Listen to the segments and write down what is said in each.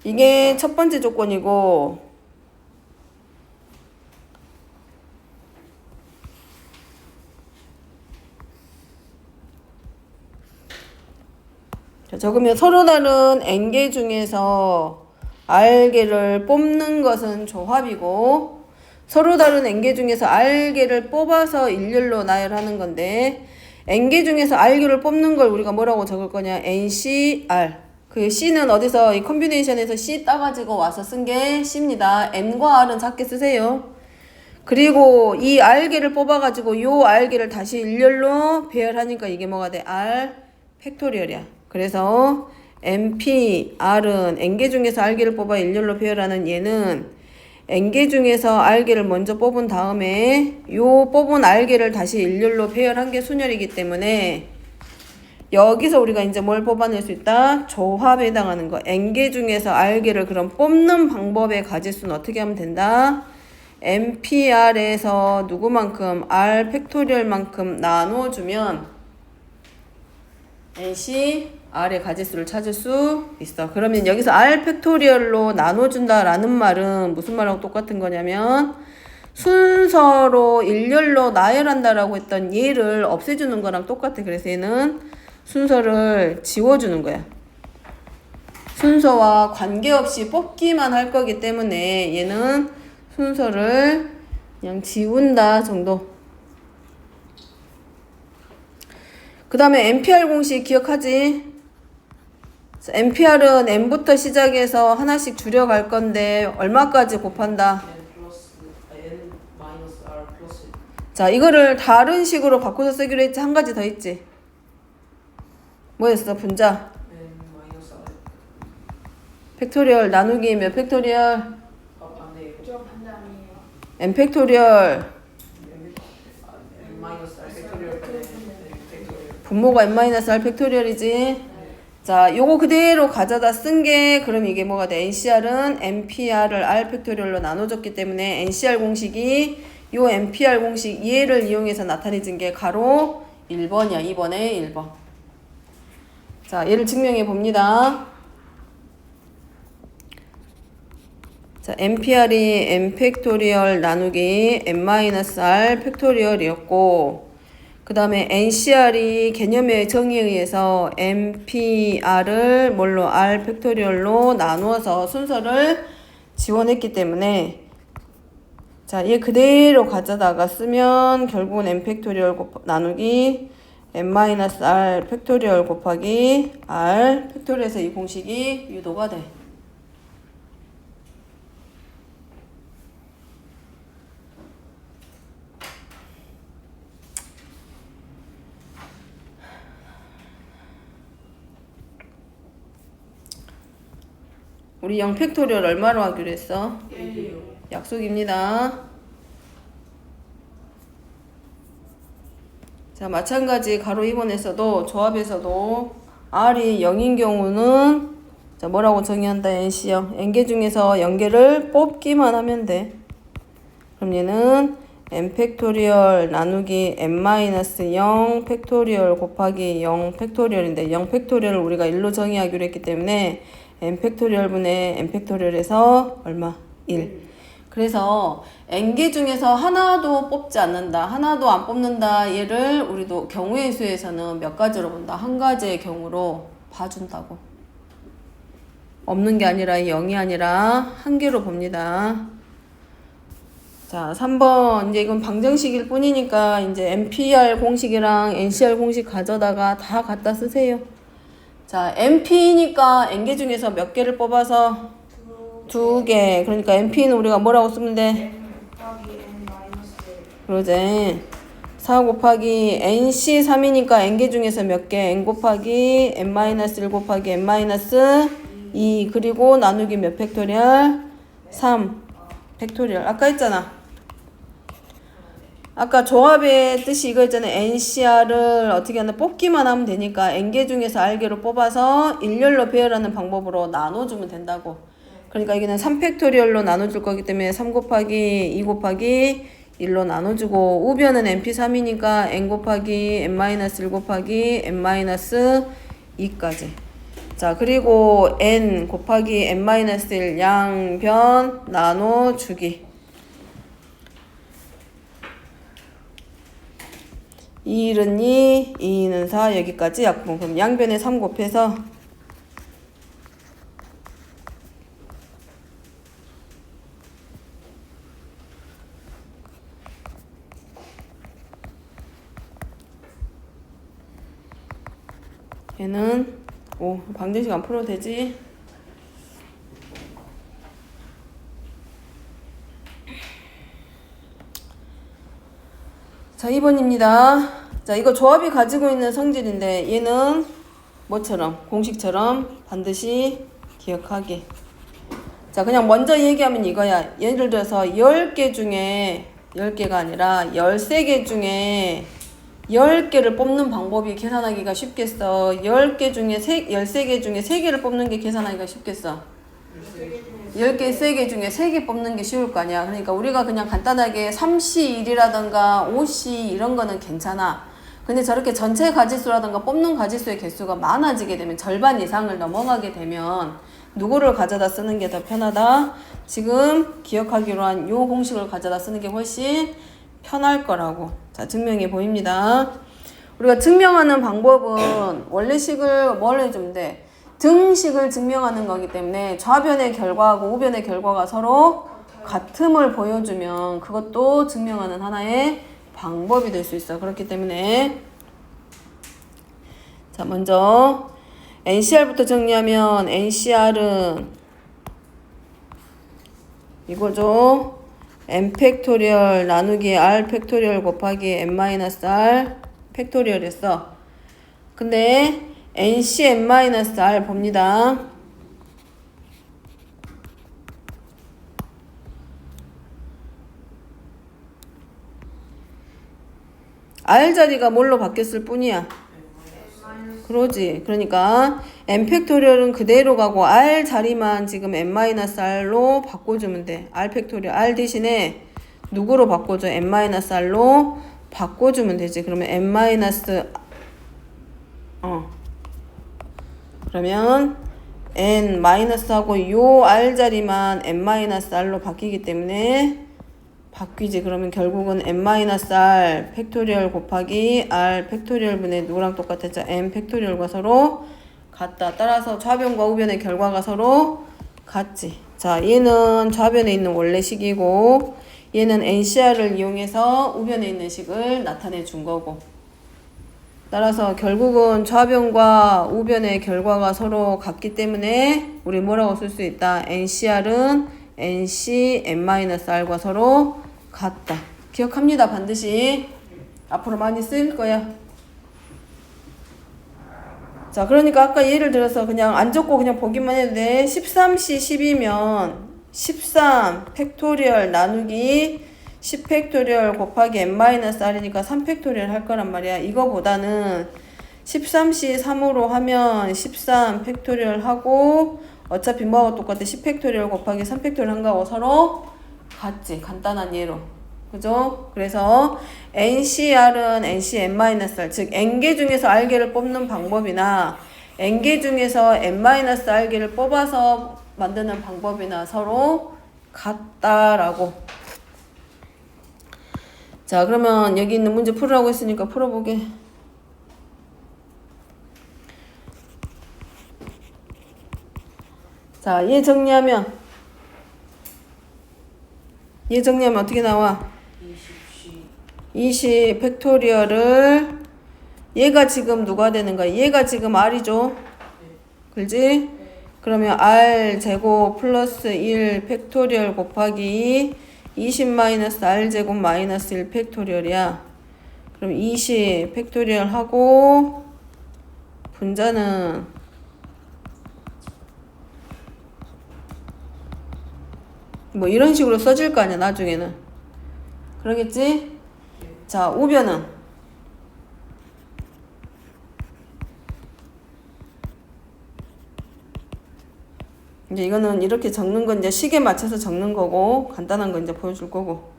이게 첫 번째 조건이고, 자, 적으면 서로 다른 n개 중에서 r개를 뽑는 것은 조합이고, 서로 다른 n개 중에서 r개를 뽑아서 일렬로 나열하는 건데, n개 중에서 r개를 뽑는 걸 우리가 뭐라고 적을 거냐? ncr. 그 c는 어디서 이 컨비네이션에서 c 따가지고 와서 쓴 게 c입니다. n과 r은 작게 쓰세요. 그리고 이 r개를 뽑아가지고 요 r개를 다시 일렬로 배열하니까 이게 뭐가 돼? r 팩토리얼이야. 그래서 np r은 n개 중에서 r개를 뽑아 일렬로 배열하는 얘는 n개 중에서 r개를 먼저 뽑은 다음에 요 뽑은 r개를 다시 일렬로 배열한 게 순열이기 때문에 여기서 우리가 이제 뭘 뽑아낼 수 있다? 조합에 해당하는 거. n개 중에서 r개를 그럼 뽑는 방법의 가지수는 어떻게 하면 된다? npr에서 누구만큼? r 팩토리얼만큼 나눠주면 nc r의 가지수를 찾을 수 있어. 그러면 여기서 r 팩토리얼로 나눠준다라는 말은 무슨 말하고 똑같은 거냐면 순서로 일렬로 나열한다라고 했던 얘를 없애주는 거랑 똑같아. 그래서 얘는 순서를 지워주는 거야. 순서와 관계없이 뽑기만 할 거기 때문에 얘는 순서를 그냥 지운다 정도. 그 다음에 NPR 공식 기억하지? NPR은 n부터 시작해서 하나씩 줄여갈 건데 얼마까지 곱한다? 자, 이거를 다른 식으로 바꿔서 쓰기로 했지. 한 가지 더 있지. 뭐였어? 분자 팩토리얼 나누기 몇 팩토리얼? n 팩토리얼 분모가 n-r 팩토리얼이지. 자, 요거 그대로 가져다 쓴 게 그럼 이게 뭐가 돼? NCR은 NPR을 R 팩토리얼로 나눠줬기 때문에 NCR 공식이 요 NPR 공식 얘를 이용해서 나타내진 게 가로 1번이야. 2번에 1번. 자, 얘를 증명해 봅니다. 자, NPR이 N 팩토리얼 나누기 N-R 팩토리얼이었고, 그 다음에 NCR이 개념의 정의에 의해서 NPR을 뭘로? R 팩토리얼로 나누어서 순서를 지원했기 때문에 자, 얘 그대로 가져다가 쓰면 결국은 N 팩토리얼 나누기 N-R 팩토리얼 곱하기 R 팩토리얼에서 이 공식이 유도가 돼. 우리 0 팩토리얼 얼마로 하기로 했어? 1이요. 약속입니다. 자, 마찬가지 가로 2번에서도 조합에서도 R이 0인 경우는 자, 뭐라고 정의한다? NC0. n개 중에서 0개를 뽑기만 하면 돼. 그럼 얘는 n 팩토리얼 나누기 n-0 팩토리얼 곱하기 0 팩토리얼인데 0 팩토리얼을 우리가 1로 정의하기로 했기 때문에 n 팩토리얼 분의 n 팩토리얼에서 얼마? 1. 그래서 n개 중에서 하나도 뽑지 않는다. 하나도 안 뽑는다. 얘를 우리도 경우의 수에서는 몇 가지로 본다. 한 가지의 경우로 봐준다고. 없는 게 아니라 0이 아니라 한 개로 봅니다. 자, 3번. 이제 이건 방정식일 뿐이니까 이제 NPR 공식이랑 NCR 공식 가져다가 다 갖다 쓰세요. 자, NP니까 n개 중에서 몇 개를 뽑아서 2개. 그러니까 NP는 우리가 뭐라고 쓰면 돼? 그러지. 4 곱하기 NC3이니까 n개 중에서 몇 개? n 곱하기 n-1 곱하기 n-2 그리고 나누기 몇 팩토리얼? 3 팩토리얼. 아까 했잖아. 아까 조합의 뜻이 이거 있잖아요. NCR을 어떻게 하나 뽑기만 하면 되니까 n개 중에서 r개로 뽑아서 일렬로 배열하는 방법으로 나눠주면 된다고. 그러니까 이게는 3팩토리얼로 나눠줄 거기 때문에 3 곱하기 2 곱하기 1로 나눠주고 우변은 np3이니까 n 곱하기 n-1 곱하기 n-2까지. 자, 그리고 n 곱하기 n-1 양변 나눠주기. 2는 2, 2는 4 여기까지 약분. 그럼 양변에 3 곱해서 얘는 5. 방정식 안 풀어도 되지? 자, 2번입니다. 자, 이거 조합이 가지고 있는 성질인데 얘는 뭐처럼? 공식처럼 반드시 기억하기. 자, 그냥 먼저 얘기하면 이거야. 예를 들어서 10개 중에 10개가 아니라 13개 중에 10개를 뽑는 방법이 계산하기가 쉽겠어? 10개 중에 13개 중에 3개를 뽑는 게 계산하기가 쉽겠어? 10개, 3개 중에 3개 뽑는 게 쉬울 거 아니야. 그러니까 우리가 그냥 간단하게 3C1이라던가 5C 이런 거는 괜찮아. 근데 저렇게 전체 가지수라던가 뽑는 가지수의 개수가 많아지게 되면 절반 이상을 넘어가게 되면 누구를 가져다 쓰는 게 더 편하다? 지금 기억하기로 한 요 공식을 가져다 쓰는 게 훨씬 편할 거라고. 자, 증명해 보입니다. 우리가 증명하는 방법은 원래식을 뭘 해주면 돼? 등식을 증명하는 거기 때문에 좌변의 결과하고 우변의 결과가 서로 같음을 보여주면 그것도 증명하는 하나의 방법이 될 수 있어. 그렇기 때문에 자, 먼저 NCR부터 정리하면 NCR은 이거죠. n 팩토리얼 나누기 r 팩토리얼 곱하기 n-r 팩토리얼이었어. 근데 nc n-r 봅니다. r 자리가 뭘로 바뀌었을 뿐이야. 그러지. 그러니까 n 팩토리얼은 그대로 가고 r 자리만 지금 n-r로 바꿔주면 돼. r 팩토리얼 r 대신에 누구로 바꿔줘? n-r로 바꿔주면 되지. 그러면 그러면 n-하고 요 r 자리만 n-r로 바뀌기 때문에 바뀌지. 그러면 결국은 n-r 팩토리얼 곱하기 r 팩토리얼 분의 누구랑 똑같았죠? n 팩토리얼과 서로 같다. 따라서 좌변과 우변의 결과가 서로 같지. 자, 얘는 좌변에 있는 원래식이고 얘는 NCR을 이용해서 우변에 있는 식을 나타내 준 거고. 따라서 결국은 좌변과 우변의 결과가 서로 같기 때문에 우리 뭐라고 쓸 수 있다? NCR은 NC n-r과 서로 같다. 기억합니다. 반드시. 앞으로 많이 쓰일 거야. 자, 그러니까 아까 예를 들어서 그냥 안 적고 그냥 보기만 해도 돼. 13C 10이면 13 팩토리얼 나누기 10 팩토리얼 곱하기 n-r이니까 3 팩토리얼 할 거란 말이야. 이거보다는 13C 3으로 하면 13 팩토리얼 하고 어차피 뭐하고 똑같아? 10 팩토리얼 곱하기 3 팩토리얼 한 거하고 서로 같지. 간단한 예로. 그죠? 그래서 NCR은 NC n-r, 즉 n개 중에서 r개를 뽑는 방법이나 n개 중에서 n-r개를 뽑아서 만드는 방법이나 서로 같다라고. 자, 그러면 여기 있는 문제 풀으라고 했으니까 풀어보게. 자, 얘 정리하면 어떻게 나와? 20 팩토리얼을 얘가 지금 누가 되는 거야? 얘가 지금 r이죠? 그렇지? 그러면 r 제곱 플러스 1 팩토리얼 곱하기 20 마이너스 r 제곱 마이너스 1 팩토리얼이야. 그럼 20 팩토리얼 하고 분자는 뭐 이런 식으로 써질 거 아니야 나중에는. 그러겠지? 자, 우변은 이제 이거는 이렇게 적는 건 이제 식에 맞춰서 적는 거고 간단한 거 이제 보여줄 거고.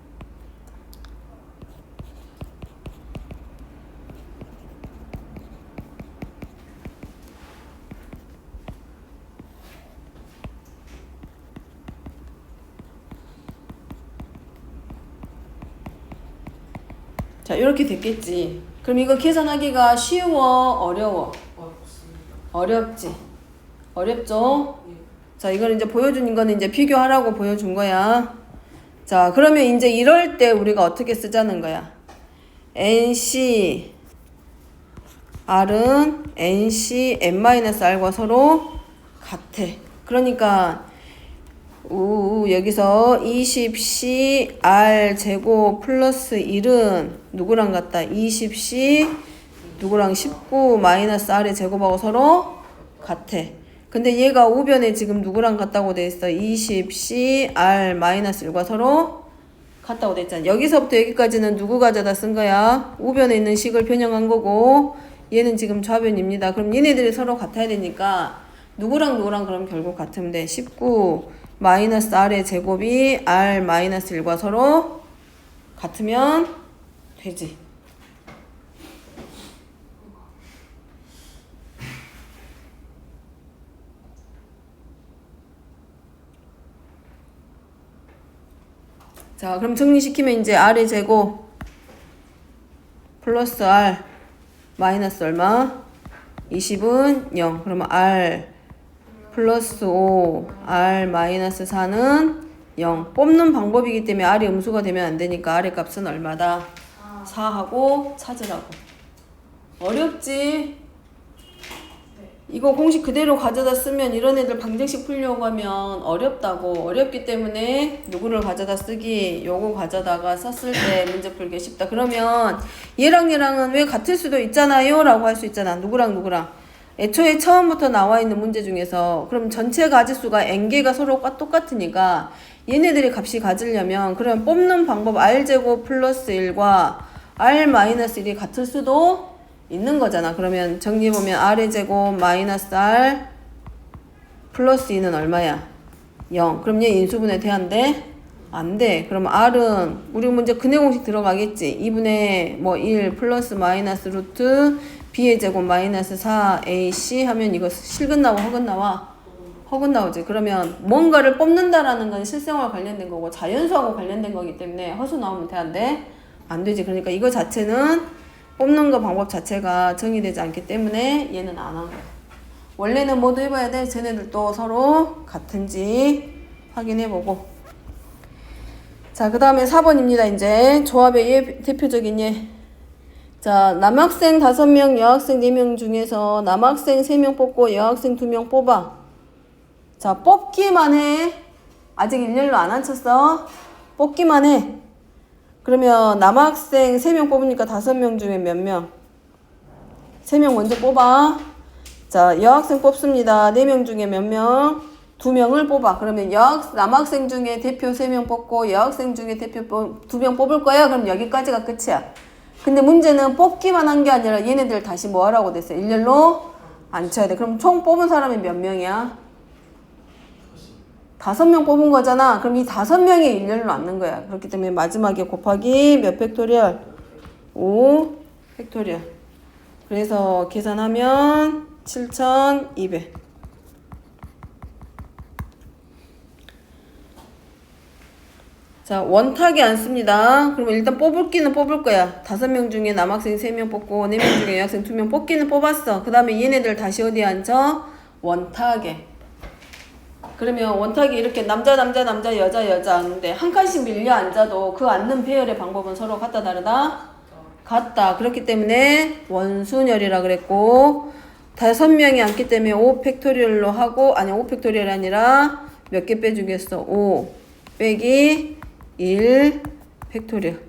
자, 이렇게 됐겠지. 그럼 이거 계산하기가 쉬워, 어려워? 어렵지. 어렵죠? 자, 이걸 이제 보여준 거는 이제 비교하라고 보여준 거야. 자, 그러면 이제 이럴 때 우리가 어떻게 쓰자는 거야? NC R은 NC N-R과 서로 같아. 그러니까 여기서 20C R 제곱 플러스 1은 누구랑 같다? 20C 누구랑 19 마이너스 R의 제곱하고 서로 같아. 근데 얘가 우변에 지금 누구랑 같다고 돼 있어? 20C R 마이너스 1과 서로 같다고 돼 있잖아. 여기서부터 여기까지는 누구 가져다 쓴 거야? 우변에 있는 식을 변형한 거고 얘는 지금 좌변입니다. 그럼 얘네들이 서로 같아야 되니까 누구랑 누구랑 그럼 결국 같으면 돼. 19 마이너스 R의 제곱이 R 마이너스 1과 서로 같으면 되지. 자, 그럼 정리시키면 이제 R의 제곱 플러스 R 마이너스 얼마? 20은 0. 그러면 R 플러스 5 R 마이너스 4는 0. 뽑는 방법이기 때문에 R이 음수가 되면 안 되니까 R의 값은 얼마다? 4하고 찾으라고. 어렵지? 이거 공식 그대로 가져다 쓰면 이런 애들 방정식 풀려고 하면 어렵다고. 어렵기 때문에 누구를 가져다 쓰기, 요거 가져다가 썼을 때 문제 풀기 쉽다. 그러면 얘랑 얘랑은 왜 같을 수도 있잖아요 라고 할 수 있잖아. 누구랑 누구랑. 애초에 처음부터 나와 있는 문제 중에서 그럼 전체 가지수가 n개가 서로 똑같으니까 얘네들이 값이 같으려면 그러면 뽑는 방법 r제곱 플러스 1과 r-1이 같을 수도 있는 거잖아. 그러면 정리해보면 r의 제곱 마이너스 r 플러스 2는 얼마야? 0. 그럼 얘 인수분해 돼? 안 돼? 안 돼. 그럼 r은 우리 문제 근해 공식 들어가겠지. 2분의 1 플러스 마이너스 루트 b의 제곱 마이너스 4ac 하면 이거 실근 나와 허근 나와? 허근 나오지. 그러면 뭔가를 뽑는다라는 건 실생활 관련된 거고 자연수하고 관련된 거기 때문에 허수 나오면 돼? 안 돼? 안 되지. 그러니까 이거 자체는 뽑는 거 방법 자체가 정의되지 않기 때문에 얘는 안 한 거야. 원래는 뭐도 해봐야 돼? 쟤네들도 서로 같은지 확인해보고. 자, 그 다음에 4번입니다. 이제 조합의 얘 대표적인 얘. 자, 남학생 5명, 여학생 4명 중에서 남학생 3명 뽑고 여학생 2명 뽑아. 자, 뽑기만 해. 아직 일렬로 안 앉혔어. 뽑기만 해. 그러면 남학생 3명 뽑으니까 5명 중에 몇 명? 3명 먼저 뽑아. 자, 여학생 뽑습니다. 4명 중에 몇 명? 2명을 뽑아. 그러면 남학생 중에 대표 3명 뽑고 여학생 중에 대표 2명 뽑을 거야? 그럼 여기까지가 끝이야. 근데 문제는 뽑기만 한 게 아니라 얘네들 다시 뭐 하라고 됐어? 일렬로 앉혀야 돼. 그럼 총 뽑은 사람이 몇 명이야? 5명 뽑은 거잖아. 그럼 이 5명이 일렬로 앉는 거야. 그렇기 때문에 마지막에 곱하기 몇 팩토리얼? 5 팩토리얼. 그래서 계산하면 7200. 자, 원탁이 안 씁니다. 그러면 일단 뽑을기는 뽑을 거야. 5명 중에 남학생 3명 뽑고 4명 중에 여학생 2명 뽑기는 뽑았어. 그 다음에 얘네들 다시 어디에 앉아? 원탁에. 그러면 원탁이 이렇게 남자 여자 하는데 한 칸씩 밀려 앉아도 그 앉는 배열의 방법은 서로 같다 다르다? 같다. 그렇기 때문에 원순열이라 그랬고 5명이 앉기 때문에 5 팩토리얼로 하고 5 팩토리얼이 아니라 몇 개 빼주겠어? 5 빼기 1 팩토리얼.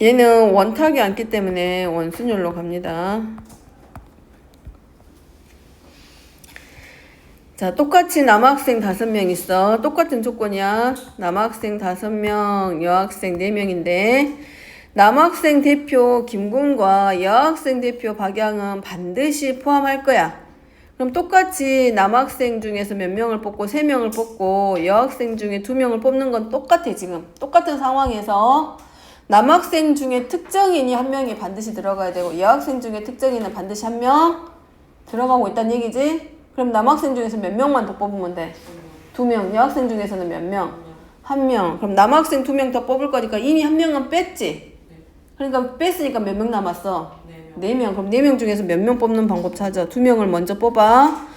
얘는 원탁이 앉기 때문에 원순열로 갑니다. 자, 똑같이 남학생 5명 있어. 똑같은 조건이야. 남학생 5명, 여학생 4명인데 남학생 대표 김군과 여학생 대표 박양은 반드시 포함할 거야. 그럼 똑같이 남학생 중에서 몇 명을 뽑고 3명을 뽑고 여학생 중에 2명을 뽑는 건 똑같아. 지금 똑같은 상황에서 남학생 중에 특정인이 1명이 반드시 들어가야 되고 여학생 중에 특정인은 반드시 1명 들어가고 있다는 얘기지. 그럼 남학생 중에서 몇 명만 더 뽑으면 돼? 2명. 여학생 중에서는 몇 명? 1명. 그럼 남학생 2명 더 뽑을 거니까 이미 1명은 뺐지? 그러니까 뺐으니까 몇 명 남았어? 4명. 그럼 4명 중에서 몇 명 뽑는 방법 찾아. 2명을 먼저 뽑아.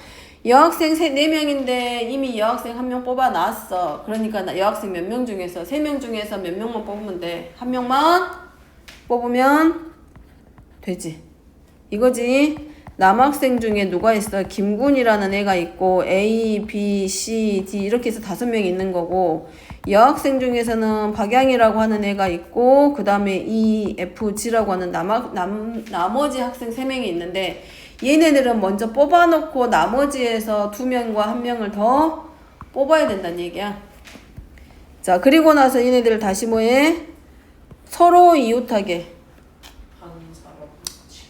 여학생 4명인데 이미 여학생 1명 뽑아놨어. 그러니까 여학생 몇 명 중에서 3명 중에서 몇 명만 뽑으면 돼. 1명만 뽑으면 되지. 이거지. 남학생 중에 누가 있어? 김군이라는 애가 있고 A, B, C, D 이렇게 해서 5명이 있는 거고 여학생 중에서는 박양이라고 하는 애가 있고 그 다음에 E, F, G라고 하는 나머지 학생 3명이 있는데 얘네들은 먼저 뽑아놓고 나머지에서 2명과 1명을 더 뽑아야 된다는 얘기야. 자, 그리고 나서 얘네들을 다시 뭐해? 서로 이웃하게.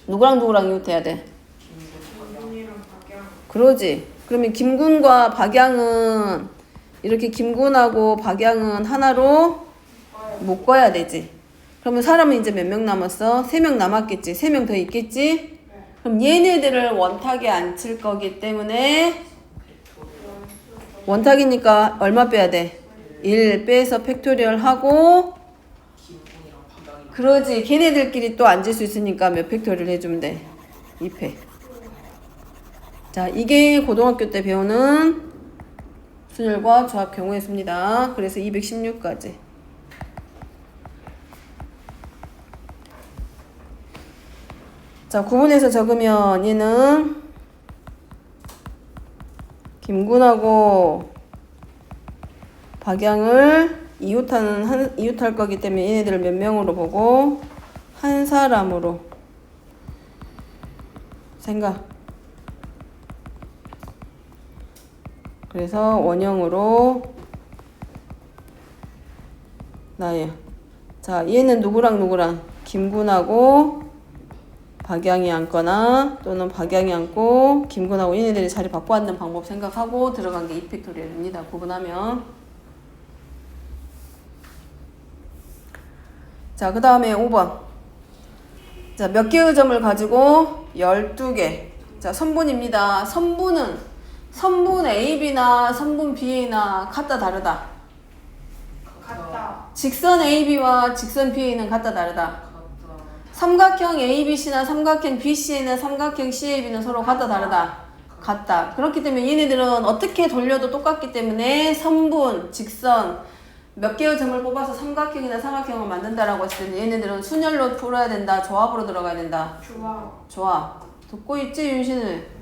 누구랑 누구랑 이웃해야 돼? 그러지. 그러면 김군과 박양은 이렇게 김군하고 박양은 하나로 묶어야 되지. 그러면 사람은 이제 몇 명 남았어? 3명 남았겠지. 3명 더 있겠지? 그럼 얘네들을 원탁에 앉힐 거기 때문에 원탁이니까 얼마 빼야 돼? 1 빼서 팩토리얼 하고 그러지. 걔네들끼리 또 앉을 수 있으니까 몇 팩토리얼 해주면 돼? 2팩. 자, 이게 고등학교 때 배우는 순열과 조합 경우의 수입니다. 그래서 216까지. 자, 구분해서 적으면 얘는 김군하고 박양을 이웃할 거기 때문에 얘네들을 몇 명으로 보고 한 사람으로 생각. 그래서 원형으로 나예요. 자, 얘는 누구랑 김군하고 박양이 앉거나 또는 박양이 앉고 김군하고 얘네들이 자리 바꿔 앉는 방법 생각하고 들어간 게 이팩토리얼입니다. 구분하면. 자, 그 다음에 5번. 자, 몇 개의 점을 가지고 12개. 자, 선분입니다. 선분 AB나 선분 BA나 같다 다르다? 같다. 직선 AB와 직선 BA는 같다 다르다? 삼각형 ABC나 삼각형 BC나 삼각형 CAB는 서로 같다 다르다? 같다. 그렇기 때문에 얘네들은 어떻게 돌려도 똑같기 때문에 선분, 직선 몇 개의 점을 뽑아서 삼각형이나 삼각형을 만든다라고 했을 때 얘네들은 순열로 풀어야 된다? 조합으로 들어가야 된다? 조합. 듣고 있지 윤신을?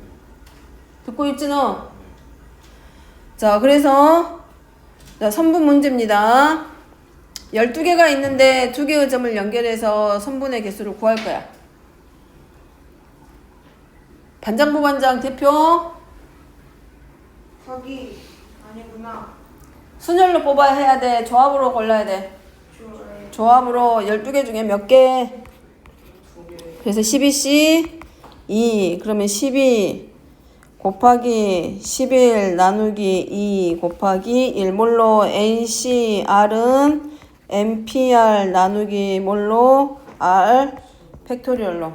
듣고 있지 너? 자, 그래서 자, 선분 문제입니다. 12개가 있는데 2개의 점을 연결해서 선분의 개수를 구할 거야. 반장부 반장 대표 저기 아니구나. 순열로 뽑아야 해야 돼? 조합으로 골라야 돼? 조합으로 12개 중에 몇 개? 그래서 12C 2 그러면 12 곱하기 11 나누기 2 곱하기 1몰로 NCR은 NPR 나누기 몰로 R 팩토리얼로.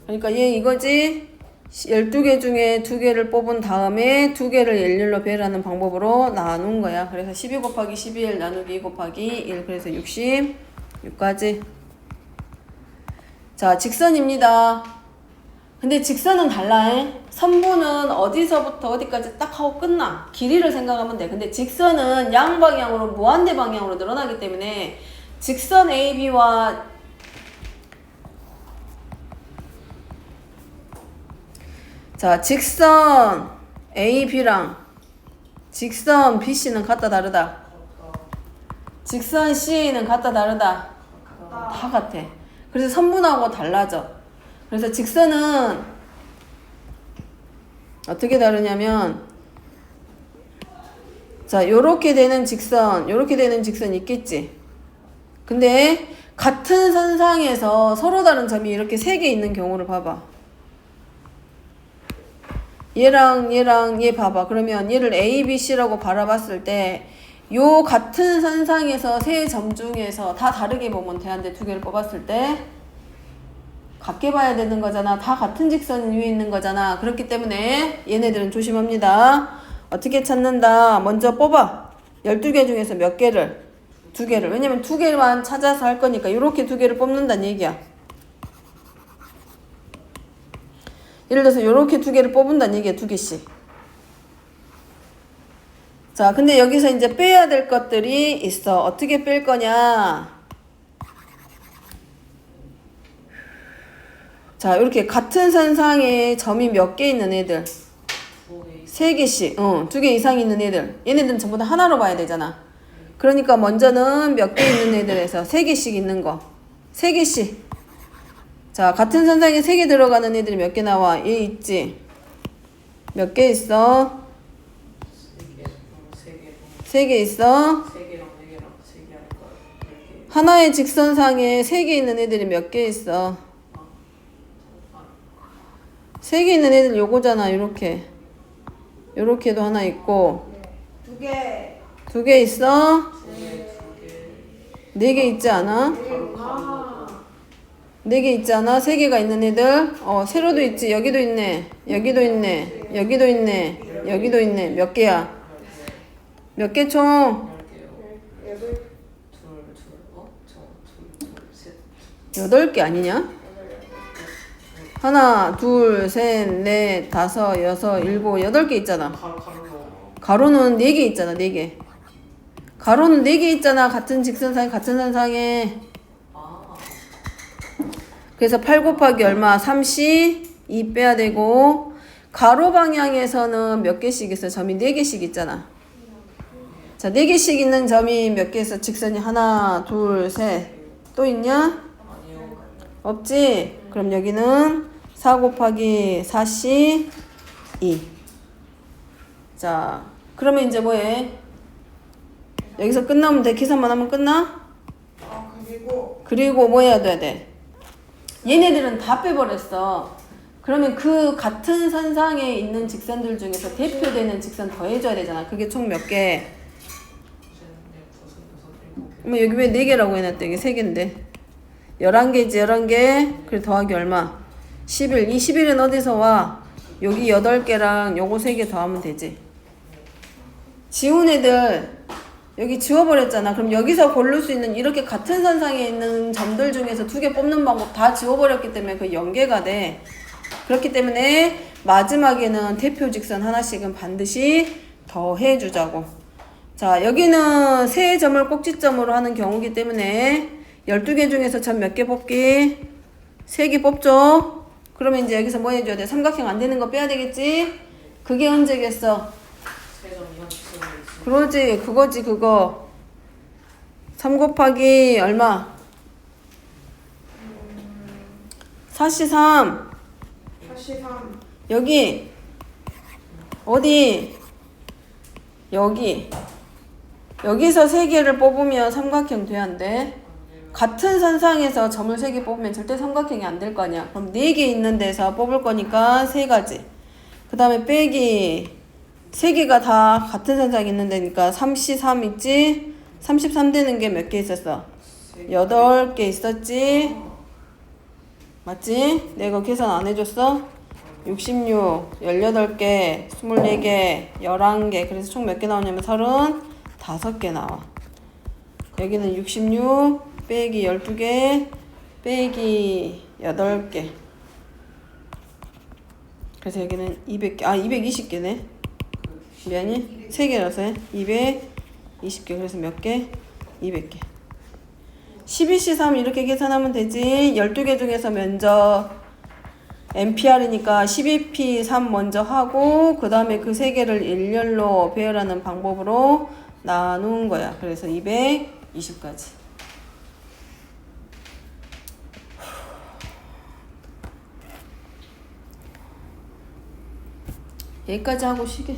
그러니까 얘 이거지. 12개 중에 2개를 뽑은 다음에 2개를 일렬로 배열하는 방법으로 나눈 거야. 그래서 12 곱하기 11 나누기 2 곱하기 1 그래서 66까지. 자, 직선입니다. 근데 직선은 달라. 선분은 어디서부터 어디까지 딱 하고 끝나. 길이를 생각하면 돼. 근데 직선은 양방향으로 무한대 방향으로 늘어나기 때문에 직선 AB와 자, 직선 AB랑 직선 BC는 같다 다르다? 직선 CA는 같다 다르다? 다 같아. 그래서 선분하고 달라져. 그래서 직선은 어떻게 다르냐면 자, 요렇게 되는 직선, 요렇게 되는 직선 있겠지. 근데 같은 선상에서 서로 다른 점이 이렇게 3개 있는 경우를 봐봐. 얘랑 얘 봐봐. 그러면 얘를 A, B, C라고 바라봤을 때 요 같은 선상에서 3점 중에서 다 다르게 보면 돼. 한데 2개를 뽑았을 때 같게 봐야 되는 거잖아. 다 같은 직선 위에 있는 거잖아. 그렇기 때문에 얘네들은 조심합니다. 어떻게 찾는다? 먼저 뽑아. 12개 중에서 몇 개를? 2개를. 왜냐면 2개만 찾아서 할 거니까 이렇게 2개를 뽑는다는 얘기야. 예를 들어서 이렇게 2개를 뽑은다는 얘기야. 2개씩. 자, 근데 여기서 이제 빼야 될 것들이 있어. 어떻게 뺄 거냐? 자, 이렇게 같은 선상에 점이 몇 개 있는 애들. 3개씩. 2개 이상 있는 애들. 얘네들은 전부 다 하나로 봐야 되잖아. 그러니까 먼저는 몇 개 있는 애들에서 3개씩 있는 거. 3개씩. 자, 같은 선상에 3개 들어가는 애들이 몇 개 나와? 얘 있지? 몇 개 있어? 3개 있어? 3개랑 4개랑 3개 할까요? 10개. 하나의 직선상에 3개 있는 애들이 몇 개 있어? 3개 있는 애들 요거잖아. 요렇게도 하나 있고 2개. 2개 있어? 4개 있지 않아? 아. 4개 있지 않아? 3개가 있는 애들? 세로도 있지. 여기도 있네. 여기도 있네. 여기도 있네. 여기도 있네. 몇 개야? 몇 개 총? 10개요. 여덟. 셋. 8개 아니냐? 하나, 둘, 셋, 넷, 다섯, 여섯, 일곱, 8개 있잖아. 가로는 4개 있잖아. 4개. 가로는 4개 있잖아. 같은 직선상에, 같은 선상에. 그래서 8 곱하기 얼마? 32 빼야 되고, 가로 방향에서는 몇 개씩 있어? 점이 4개씩 있잖아. 자, 4개씩 있는 점이 몇 개 있어? 직선이 하나, 둘, 셋. 또 있냐? 아니요. 없지? 그럼 여기는 4 곱하기 4C 2. 자, 그러면 이제 뭐해? 여기서 끝나면 돼? 계산만 하면 끝나? 그리고 뭐 해야 돼? 얘네들은 다 빼버렸어. 그러면 그 같은 선상에 있는 직선들 중에서 대표되는 직선 더해줘야 되잖아. 그게 총 몇 개? 뭐 여기 왜 4개라고 해놨대? 이게 3개인데. 11개지, 11개. 그래, 더하기 얼마? 11. 이 11은 어디서 와? 여기 8개랑 요거 3개 더하면 되지. 지운 애들, 여기 지워버렸잖아. 그럼 여기서 고를 수 있는 이렇게 같은 선상에 있는 점들 중에서 2개 뽑는 방법 다 지워버렸기 때문에 그 연계가 돼. 그렇기 때문에 마지막에는 대표 직선 하나씩은 반드시 더해주자고. 자, 여기는 세 점을 꼭지점으로 하는 경우기 때문에 12개 중에서 점 몇 개 뽑기? 3개 뽑죠? 그러면 이제 여기서 뭐 해줘야 돼? 삼각형 안 되는 거 빼야 되겠지? 그게 언제겠어? 3점이 직선이 있으면 그러지, 그거지, 그거. 3 곱하기 얼마? 43. 43. 여기. 어디? 여기. 여기서 3개를 뽑으면 삼각형 돼야 안 돼? 같은 선상에서 점을 3개 뽑으면 절대 삼각형이 안 될 거 아니야. 그럼 4개 있는 데서 뽑을 거니까 3가지. 그 다음에 빼기. 3개가 다 같은 선상에 있는 데니까 33 있지? 33 되는 게 몇 개 있었어? 8개 있었지? 맞지? 내가 계산 안 해줬어? 66, 18개, 24개, 11개. 그래서 총 몇 개 나오냐면 35개 나와. 여기는 66 빼기 12개 빼기 8개. 그래서 여기는 200개. 220개네. 미안해. 3개라서 해. 220개. 그래서 몇 개? 200개. 12C3 이렇게 계산하면 되지. 12개 중에서 먼저 NPR이니까 12P3 먼저 하고 그 다음에 그 3개를 일렬로 배열하는 방법으로 나눈 거야. 그래서 220까지. 여기까지 하고 쉬게.